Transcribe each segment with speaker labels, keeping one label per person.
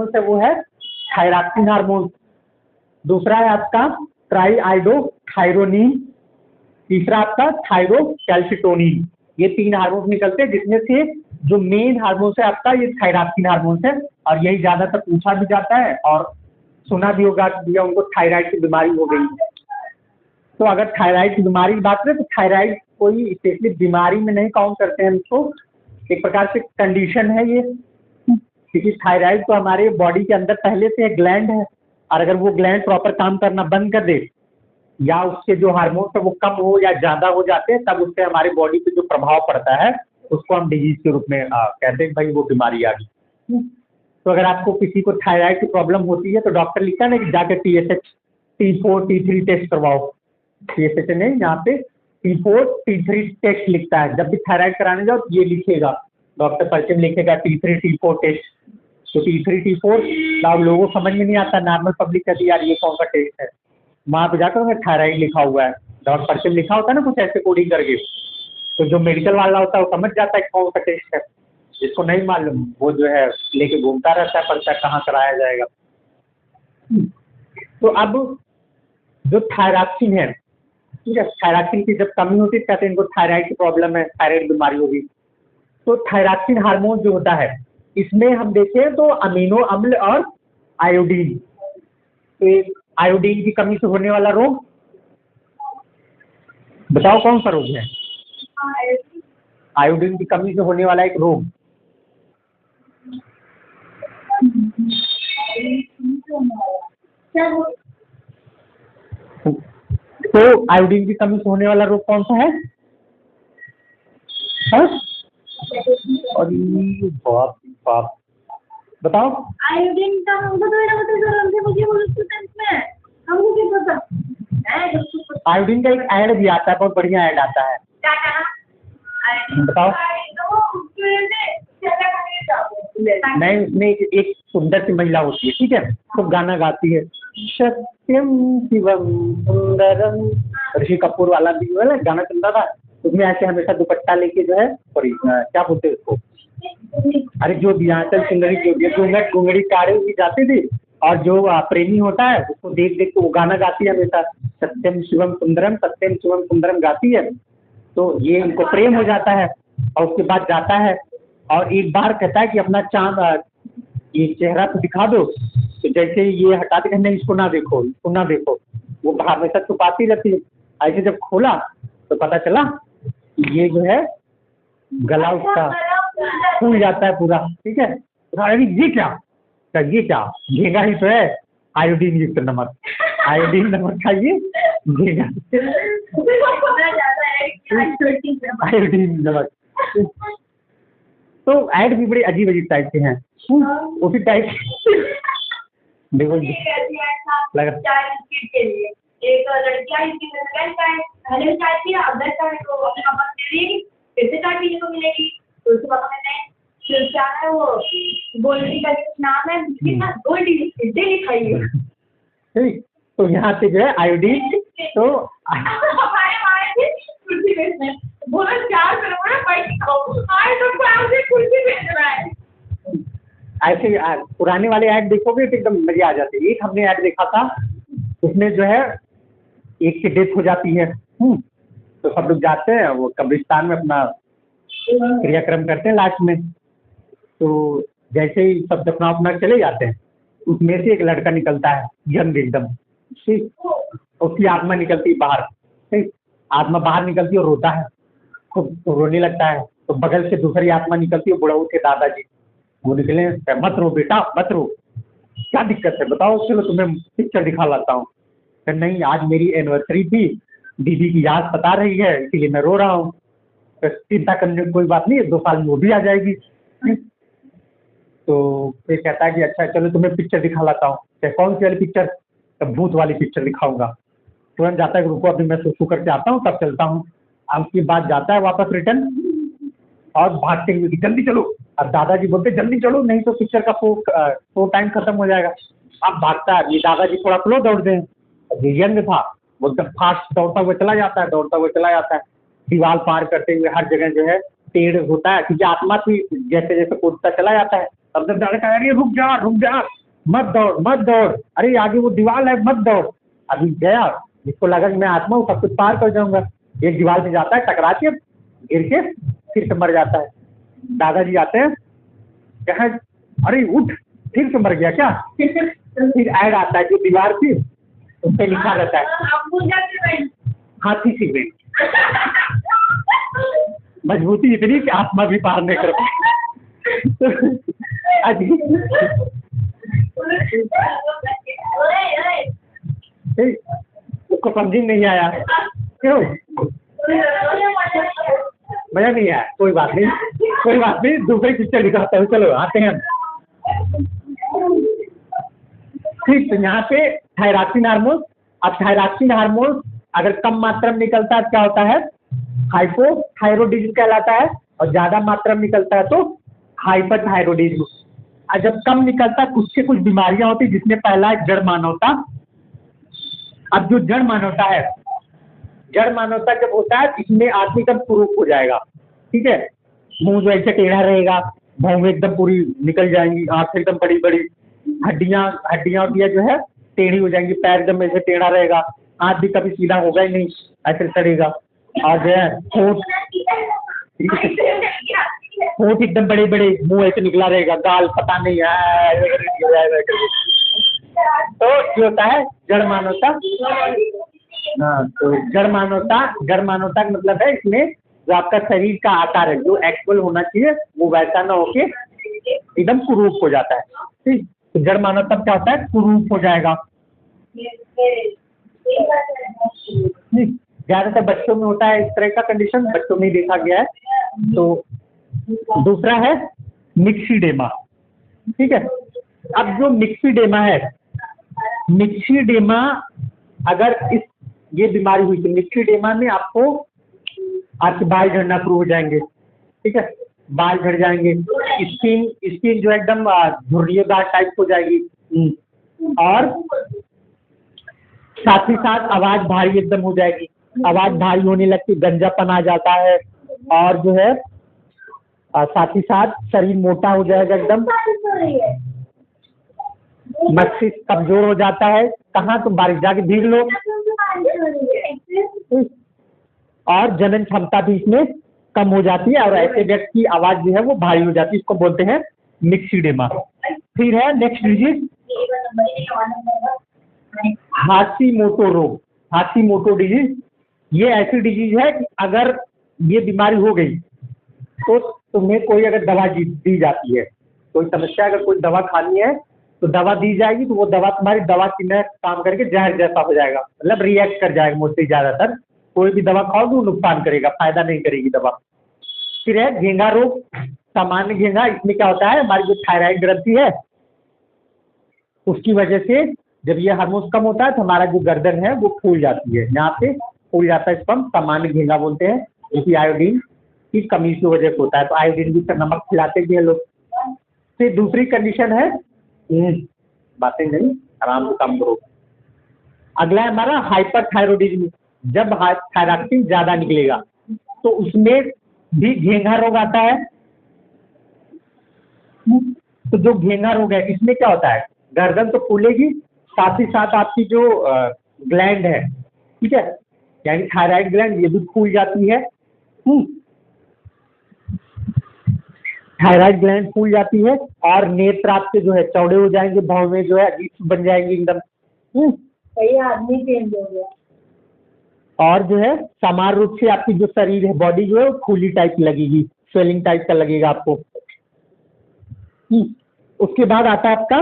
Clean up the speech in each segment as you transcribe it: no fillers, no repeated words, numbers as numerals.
Speaker 1: Hormone है वो है थायरॉक्सिन हार्मोन, दूसरा है आपका ट्राईआइडोथायरोनिन, तीसरा आपका थायरोकैल्सिटोनिन। ये 3 हार्मोन निकलते हैं, जिसमें से जो मेन हार्मोन है आपका ये थायरॉक्सिन हार्मोन है, और यही ज्यादातर पूछा भी जाता है और सुना भी होगा कि भैया उनको थायराइड की बीमारी हो गई। तो अगर थायराइड की बीमारी की बात करें तो थायराइड कोई स्पेशली बीमारी में नहीं काउंट करते हैं इसको, एक प्रकार से कंडीशन है ये, क्योंकि थायराइड तो हमारे बॉडी के अंदर पहले से एक ग्लैंड है, और अगर वो ग्लैंड प्रॉपर काम करना बंद कर दे या उसके जो हार्मोन है वो कम हो या ज्यादा हो जाते हैं, तब उससे हमारे बॉडी पे जो प्रभाव पड़ता है उसको हम डिजीज के रूप में कहते हैं भाई वो बीमारी आ गई। तो अगर आपको किसी को थायराइड की प्रॉब्लम होती है तो डॉक्टर लिखता है ना कि जाकर TSH, T4, T3 टेस्ट करवाओ। TSH नहीं, यहाँ पे T4, T3 टेस्ट लिखता है। जब भी थायराइड कराने जाओ ये लिखेगा, डॉक्टर पर्चे में लिखेगा T3, T4 टेस्ट। तो T3, T4 अब लोगों को समझ में नहीं आता, नॉर्मल पब्लिक कहती है यार ये कौन सा टेस्ट है, वहाँ पे जाकर थायराइड लिखा हुआ है, डॉक्टर पर्चे में लिखा होता है ना कुछ ऐसे कोडिंग करके, तो जो मेडिकल वाला होता है वो समझ जाता है कौन सा टेस्ट है। जिसको नहीं मालूम वो जो है लेके घूमता रहता है, पर्चा कहाँ कराया जाएगा। तो अब जो थायरॉक्सिन है, ठीक है, थायरॉक्सिन की जब कमी होती है कहते हैं इनको थायराइड की प्रॉब्लम है, थायराइड बीमारी होगी। तो थायरॉक्सिन हार्मोन जो होता है इसमें हम देखें तो अमीनो अम्ल और आयोडीन, तो एक आयोडीन की कमी से होने वाला रोग बताओ कौन सा रोग है? आयोडीन की कमी से होने वाला एक रोग, तो आयोडीन की कमी से होने वाला रोग कौन सा है? और बाप बाप बताओ।
Speaker 2: आयोडीन का हमको तो ना बता, मुझे बोलो स्टूडेंट में हमको क्या पता।
Speaker 1: आयोडीन का एक ऐड भी आता है, बहुत बढ़िया ऐड आता है, बताओ। नहीं, उसमें एक सुंदर सी महिला होती है, ठीक है, तो गाना गाती है सत्यम शिवम सुंदरम, ऋषि कपूर वाला भी वाला गाना चलता था, उसमें ऐसे हमेशा दुपट्टा लेके जो है, सॉरी क्या बोलते हैं उसको, अरे जो बियांचल सुंदरी जो घूंघट घूंघड़ी काढ़े हुई जाती थी, और जो प्रेमी होता है उसको देख देख के वो गाना गाती है हमेशा, सत्यम शिवम सुंदरम गाती है। तो ये इनको प्रेम हो जाता है और उसके बाद जाता है और एक बार कहता है कि अपना चांद ये चेहरा तो दिखा दो, तो जैसे ये हटा के नहीं इसको ना देखो, इसको ना देखो, वो हमेशा छुपाती रहती है। ऐसे जब खोला तो पता चला ये जो है गला उसका फूल जाता है पूरा, ठीक है। अरे ये क्या घेगा ही तो है, आयोडीन युक्त नमक, आयोडीन नमक खाइए घेगा आयोडीन नमक। तो ऐड भी बड़े अजीब अजीब टाइप के हैं, उसी टाइप देखो लग
Speaker 2: एक लड़कियां इसकी पहले चाय पी अब चाय तो अपने पापा को दे देगी, फिर से चाय पीने को मिलेगी, तो उसके पापा कहते हैं फिर क्या है वो गोल्डी का नाम है कितना गोल्डी डेली खाइए।
Speaker 1: ठीक, तो यहाँ पे जो है आयोडीन तो
Speaker 2: हमारे मारे कुर्सी बेचने बोला 4 करोड़ पैसे खाओ, आज तो ऐसे कुर्सी बेच रहा है।
Speaker 1: ऐसे पुराने वाले ऐड देखोगे तो एकदम मजा आ जाती है। एक हमने ऐड देखा था उसमें जो है एक की डेथ हो जाती है, तो सब लोग जाते हैं वो कब्रिस्तान में अपना क्रियाक्रम करते हैं लास्ट में, तो जैसे ही सब दफना अपना चले जाते हैं उसमें से एक लड़का निकलता है यंग एकदम, ठीक, उसकी आत्मा निकलती है बाहर, ठीक, आत्मा बाहर निकलती है और रोता है, तो रोने लगता है, तो बगल से दूसरी आत्मा निकलती है, बुढ़ऊ थे दादाजी, वो निकले, मत रो बेटा मत रो, क्या दिक्कत है बताओ, चलो तुम्हें पिक्चर दिखा लाता हूँ। तो नहीं आज मेरी एनिवर्सरी थी, दीदी की याद सता रही है इसीलिए मैं रो रहा हूँ, तो चिंता करने की कोई बात नहीं है, 2 साल में वो भी आ जाएगी। तो फिर कहता है कि अच्छा चलो तुम्हें पिक्चर दिखा लाता हूँ, कौन सी वाली पिक्चर? तब भूत वाली पिक्चर दिखाऊंगा। तुरंत जाता है रुको अभी मैं सुसु करके आता हूँ तब चलता हूँ। अब उसके बाद जाता है वापस रिटर्न और भागते हुए जल्दी चलो, अब दादाजी बोलते जल्दी चलो नहीं तो पिक्चर का शो टाइम खत्म हो जाएगा। अब भागता है, ये दादाजी थोड़ा स्लो दौड़ते हैं, यंग था वो एकदम फास्ट दौड़ता हुआ चला जाता है, दीवार पार करते हुए हर जगह जो है पेड़ होता है, क्योंकि आत्मा भी जैसे जैसे कूदता चला जाता है तब तक डॉक्टर कह रही है रुक जा, मत दौड़, अरे आगे वो दीवार है, मत दौड़। अभी गया, जिसको लगा कि मैं आत्मा हूँ, सब कुछ पार कर जाऊंगा, एक दीवार पे जाता है, टकरा के गिर के फिर से मर जाता है। दादाजी आते हैं, कहा अरे उठ, फिर से मर गया क्या? फिर ऐड आता है, जो दीवार थी उस पे लिखा रहता है हाथी सीमेंट, मजबूती इतनी कि आत्मा भी पार नहीं कर पाए। उसको समझ नहीं आया, क्यों मजा नहीं आया? कोई बात नहीं, दूसरे पिक्चर दिखाते हैं, चलो आते हैं। ठीक, तो यहाँ पे थायरॉक्सिन हार्मोन। अब थायरॉक्सिन हार्मोन अगर कम मात्रा में निकलता है क्या होता है? हाइपोथायरॉयडिज्म कहलाता है, और ज्यादा मात्रा में निकलता है तो हाइपरथायरॉयडिज्म। और जब कम निकलता है कुछ से कुछ बीमारियां होती है, जिसमें पहला है जड़ मानवता। अब जो जड़ मानवता है, जड़ मानवता जब होता है इसमें आदमी एकदम कुरूप हो जाएगा, ठीक है, मुंह जो ऐसे टेढ़ा रहेगा, भौं एकदम पूरी निकल जाएंगी, आंखें एकदम बड़ी बड़ी, हड्डियां जो है टेढ़ी हो जाएंगी, पैर एकदम ऐसे टेढ़ा रहेगा, हाथ भी कभी सीधा होगा ही नहीं, ऐसे चढ़ेगा, और जो है होंठ एकदम बड़े बड़े, मुंह ऐसे निकला रहेगा, गाल पता नहीं है। तो जो होता है जड़ मानवता। हाँ, तो जड़ मानवता का मतलब है इसमें जो आपका शरीर का आकार है, जो एक्चुअल होना चाहिए वो वैसा ना होके एकदम कुरूप हो जाता है। ठीक, तो जड़ मानवता क्या होता है? कुरूप हो जाएगा। ज्यादातर बच्चों में होता है इस तरह का कंडीशन, बच्चों में देखा गया है। तो दूसरा है मिक्सीडेमा, ठीक है। अब जो मिक्सीडेमा है, मिक्सीडेमा अगर ये बीमारी हुई तो मिक्सीडेमा में आपके बाल झड़ना शुरू हो जाएंगे, ठीक है, बाल झड़ जाएंगे, स्किन जो एकदम झुर्रियोंदार टाइप हो जाएगी, और साथ ही साथ आवाज भारी एकदम हो जाएगी, आवाज भारी होने लगती, गंजापन आ जाता है, और जो है साथ ही साथ शरीर मोटा हो जाएगा एकदम, मस्तिष्क कमजोर हो जाता है। कहाँ तुम बारिश जाके भीग लो। और जनन क्षमता भी इसमें कम हो जाती है, और ऐसे व्यक्ति की आवाज जो है वो भारी हो जाती है, इसको बोलते हैं मिक्सीडेमा। फिर है नेक्स्ट डिजीज हाशीमोटो रोग, हाशीमोटो डिजीज। ये ऐसी डिजीज है कि अगर ये बीमारी हो गई तो तुम्हें कोई अगर दवा दी जाती है, कोई समस्या अगर कोई दवा खानी है तो दवा दी जाएगी, तो वो दवा तुम्हारी दवा की में काम करके जहर जैसा हो जाएगा, मतलब रिएक्ट कर जाएगा मोस्टली। ज्यादातर कोई भी दवा खाओगे वो नुकसान करेगा, फायदा नहीं करेगी दवा। फिर है घेंगा रोग, सामान्य घेंगा। इसमें क्या होता है, हमारी जो थायराइड ग्रंथि है उसकी वजह से जब ये हार्मोन कम होता है तो हमारा जो गर्दन है वो फूल जाती है, यहाँ पे फूल जाता है, इसको हम सामान्य घेंगा बोलते हैं, जो कि आयोडीन की कमी की वजह से होता है। तो आयोडीन भी नमक खिलाते भी हैं लोग। फिर दूसरी कंडीशन है, बातें नहीं, आराम से काम करो। अगला है हमारा हाइपरथायरॉयडिज्म। जब थायरॉक्सिन ज्यादा निकलेगा तो उसमें भी घेंगा रोग आता है। तो जो घेंगा रोग है इसमें क्या होता है, गर्दन तो फूलेगी, साथ ही साथ आपकी जो ग्लैंड है, ठीक है, यानी थायराइड ग्लैंड, ये भी फूल जाती है। थायराइड ग्लैंड फूल जाती है, और नेत्र आपके जो है चौड़े हो जाएंगे, भाव में जो है अजीब बन जाएंगे एकदम।
Speaker 2: सही आदमी चेंज हो गया।
Speaker 1: और जो है समान रूप से आपकी जो शरीर है, बॉडी जो है वो फूली टाइप लगेगी, स्वेलिंग टाइप का लगेगा आपको। उसके बाद आता है आपका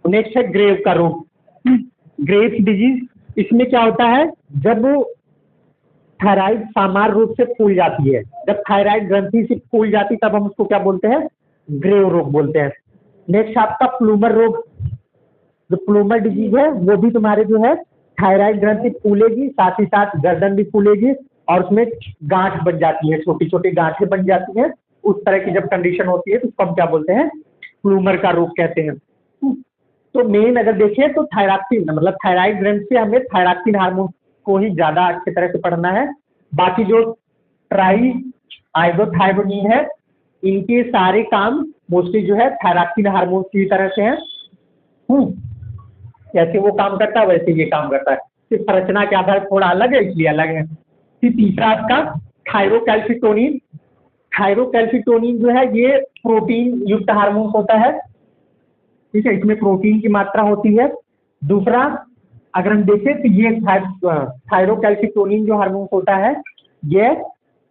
Speaker 1: नेक्स्ट है ग्रेव का रोग, ग्रेव डिजीज। इसमें क्या होता है, जब थायराइड सामान्य रूप से फूल जाती है, जब थायराइड ग्रंथि से फूल जाती तब हम उसको क्या बोलते हैं, ग्रेव रोग बोलते हैं। नेक्स्ट आपका प्लूमर रोग। जो प्लूमर डिजीज है वो भी तुम्हारे जो है थायराइड ग्रंथि फूलेगी, साथ ही साथ गर्दन भी फूलेगी, और उसमें गांठ बन जाती है, छोटी छोटी गांठें बन जाती हैं। उस तरह की जब कंडीशन होती है तो उसको हम क्या बोलते हैं, प्लूमर का रोग कहते हैं। तो मेन अगर देखें तो थायरॉक्सिन, मतलब थायराइड ग्रंथि से हमें थायरॉक्सिन हार्मोन को ही ज्यादा अच्छी तरह से पढ़ना है। बाकी जो ट्राई आइसोथायरोनिन है, इनके सारे काम मोस्टली जो है थायरॉक्सिन हार्मोन की तरह से है। कैसे वो काम करता है वैसे ये काम करता है, सिर्फ संरचना के आधार पर थोड़ा अलग है इसलिए अलग है। फिर तीसरा आपका थायरोकैल्सिटोनिन। थायरोकैल्सिटोनिन जो है ये प्रोटीन युक्त हार्मोन होता है, ठीक है, इसमें प्रोटीन की मात्रा होती है। दूसरा अगर हम देखें तो ये थायरोकैल्सिटोनिन जो हार्मोन होता है ये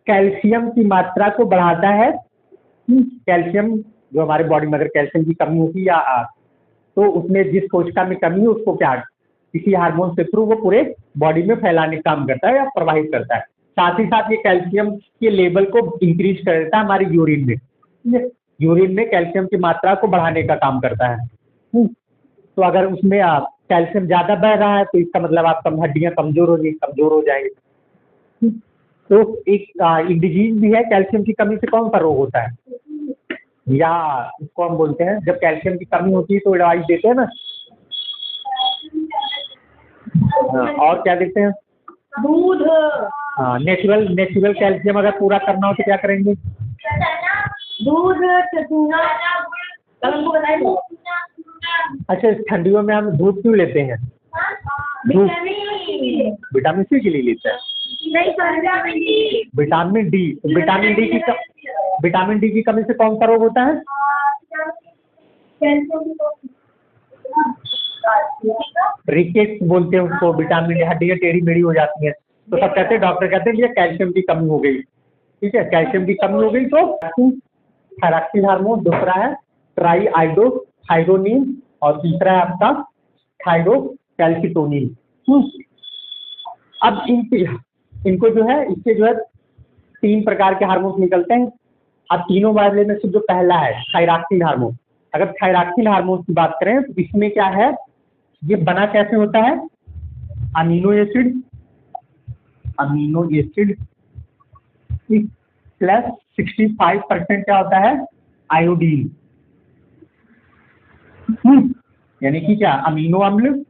Speaker 1: कैल्शियम की मात्रा को बढ़ाता है। कैल्शियम जो हमारे बॉडी में अगर कैल्शियम की कमी होती है या तो उसमें जिस कोशिका में कमी है उसको क्या किसी हार्मोन के थ्रू वो पूरे बॉडी में फैलाने का काम करता है या प्रवाहित करता है। साथ ही साथ ये कैल्शियम के लेवल को इंक्रीज कर देता है हमारे यूरिन में। यूरिन में कैल्शियम की मात्रा को बढ़ाने का काम करता है। तो अगर उसमें कैल्शियम ज्यादा बह रहा है तो इसका मतलब आपका हड्डियां कमजोर हो जाएंगी। तो एक डिजीज भी है कैल्शियम की कमी से कौन सा रोग होता है, या इसको हम बोलते हैं जब कैल्शियम की कमी होती है तो दवाई देते हैं ना। और क्या देते हैं,
Speaker 2: दूध।
Speaker 1: हाँ, नेचुरल कैल्शियम अगर पूरा करना हो तो क्या करेंगे,
Speaker 2: दूध, चूना, हमको बताइए।
Speaker 1: अच्छा, ठंडियों में हम दूध क्यों लेते हैं, विटामिन सी के लिए लेते हैं। विटामिन डी, विटामिन डी की कमी से कौन सा रोग होता है, रिकेट्स बोलते हैं उसको। विटामिन डी, हड्डियां टेढ़ी मेढ़ी हो जाती हैं तो सब कहते हैं, डॉक्टर कहते हैं ये कैल्शियम की कमी हो गई, ठीक है, कैल्शियम की कमी हो गई तो थायरॉक्सिन हार्मोन। दूसरा है ट्राईआइसोथायरोनिन और तीसरा है आपका थायरोकैल्सिटोनिन। अब इनको जो है इससे जो है 3 प्रकार के हार्मोन निकलते हैं। अब तीनों मामले में से जो पहला है थायरॉक्सिन हार्मोन, अगर थायरॉक्सिन हार्मोन की बात करें तो इसमें क्या है, ये बना कैसे होता है, अमीनो एसिड प्लस 65% क्या होता है, आयोडीन। यानी कि क्या, अमीनो अम्ल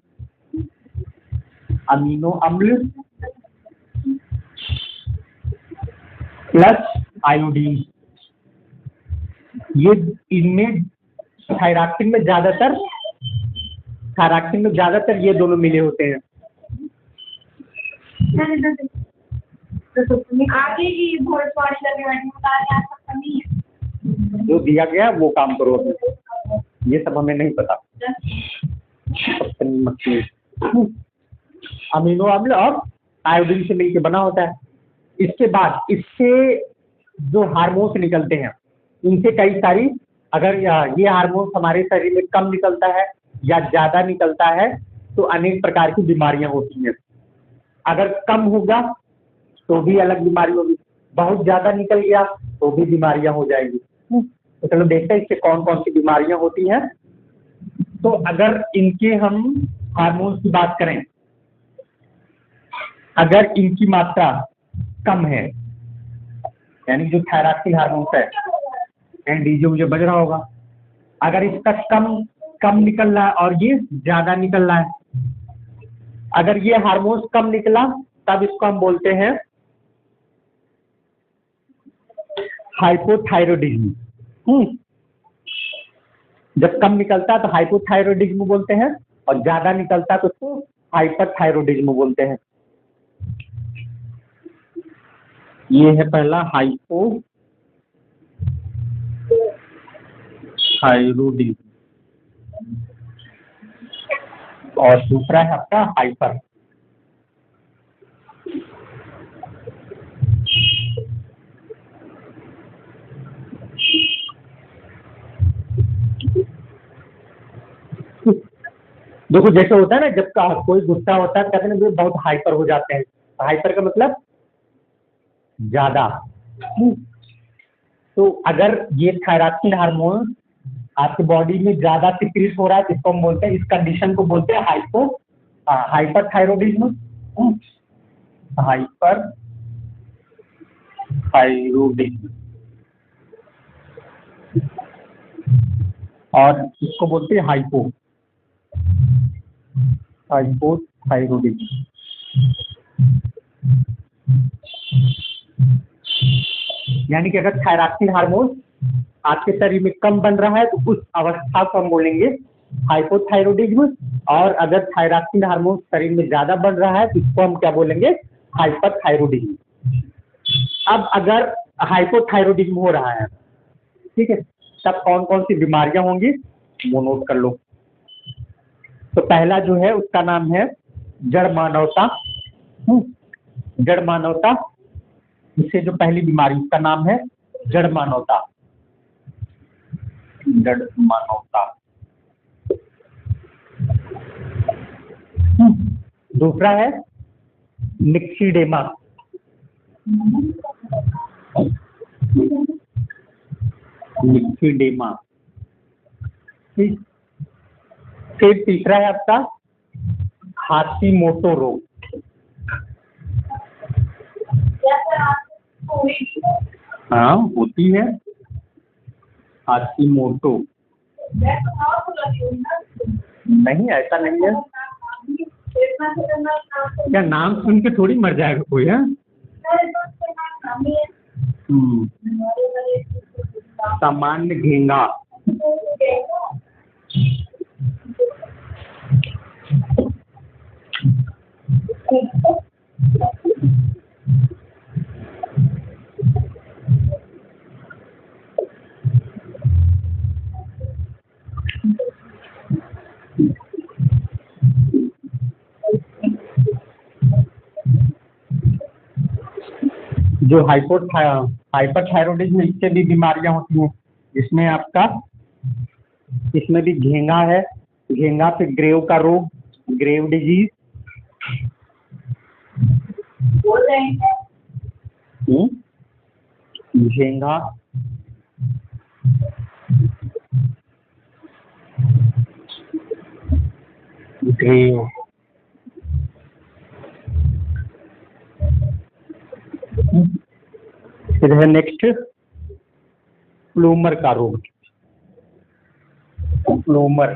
Speaker 1: प्लस आयोडीन। ये इनमें थायरॉक्सिन में ज्यादातर ये दोनों मिले होते हैं।
Speaker 2: आगे की भविष्यवाणी करने वाली क्या सब कमी है,
Speaker 1: जो दिया गया वो काम करो, ये सब हमें नहीं पता। अमीनो अम्ल और आयोडीन से मिलकर बना होता है। इसके बाद इससे जो हार्मोन्स निकलते हैं इनसे कई सारी, अगर ये हार्मोन्स हमारे शरीर में कम निकलता है या ज्यादा निकलता है तो अनेक प्रकार की बीमारियां होती हैं। अगर कम होगा तो भी अलग बीमारी होगी, बहुत ज्यादा निकल गया तो भी बीमारियां हो जाएगी। तो चलो देखते हैं इससे कौन कौन सी बीमारियां होती हैं। तो अगर इनके हम हार्मोन्स की बात करें, अगर इनकी मात्रा कम है, यानी जो थायरॉक्सिन हार्मोन्स है, डीजे मुझे बज रहा होगा, अगर इसका कम निकल रहा है और ये ज्यादा निकल रहा है, अगर ये हार्मोन्स कम निकला तब इसको हम बोलते हैं हाइपोथायरॉयडिज्म। जब कम निकलता है तो हाइपोथायरॉयडिज्म बोलते हैं और ज्यादा निकलता है तो उसको हाइपरथायरॉयडिज्म बोलते हैं। ये है पहला हाइपोथायरॉयडिज्म और दूसरा है आपका हाइपर। देखो जैसे होता है ना, जब कोई गुस्सा होता है कहते हैं ना बहुत हाइपर हो जाते हैं, हाइपर का मतलब ज्यादा। तो अगर ये थायरॉक्सिन हार्मोन आपकी बॉडी में ज्यादा सिक्रीट हो रहा है तो इसको हम बोलते हैं, इस कंडीशन को बोलते हैं हाइपरथायरॉयडिज्म। हाइपरथायरॉयडिज्म और इसको बोलते हैं हाइपोथायरॉयडिज्म। यानी कि अगर थायरॉक्सिन हार्मोन आपके शरीर में कम बन रहा है तो उस अवस्था को हम बोलेंगे हाइपोथायरोडिज्म। और अगर थायरॉक्सिन हार्मोन शरीर में ज्यादा बढ़ रहा है तो इसको हम क्या बोलेंगे, हाइपरथायरोडिज्म। अब अगर हाइपोथायरोडिज्म हो रहा है, ठीक है, तब कौन कौन सी बीमारियां होंगी वो नोट कर लो। तो पहला जो है उसका नाम है जड़ मानवता। जड़ मानवता, इससे जो पहली बीमारी उसका नाम है जड़ मानवता। जड़ मानवता। दूसरा है मिक्सीडेमा। मिक्सीडेमा, ठीक। फिर तीसरा है आपका हाशीमोटो रोग। हाँ होती है हाशीमोटो। नहीं ऐसा नहीं है, क्या नाम सुन के थोड़ी मर जाएगा कोई है। सामान्य घेंगा। जो हाइपरथायरोडिज्म, इससे भी बीमारियां होती हैं। इसमें आपका, इसमें भी घेंगा है, घेंगा पे ग्रेव का रोग, ग्रेव डिजीज। घेंगा, ग्रेव, फिर है नेक्स्ट प्लूमर का रोग। प्लूमर,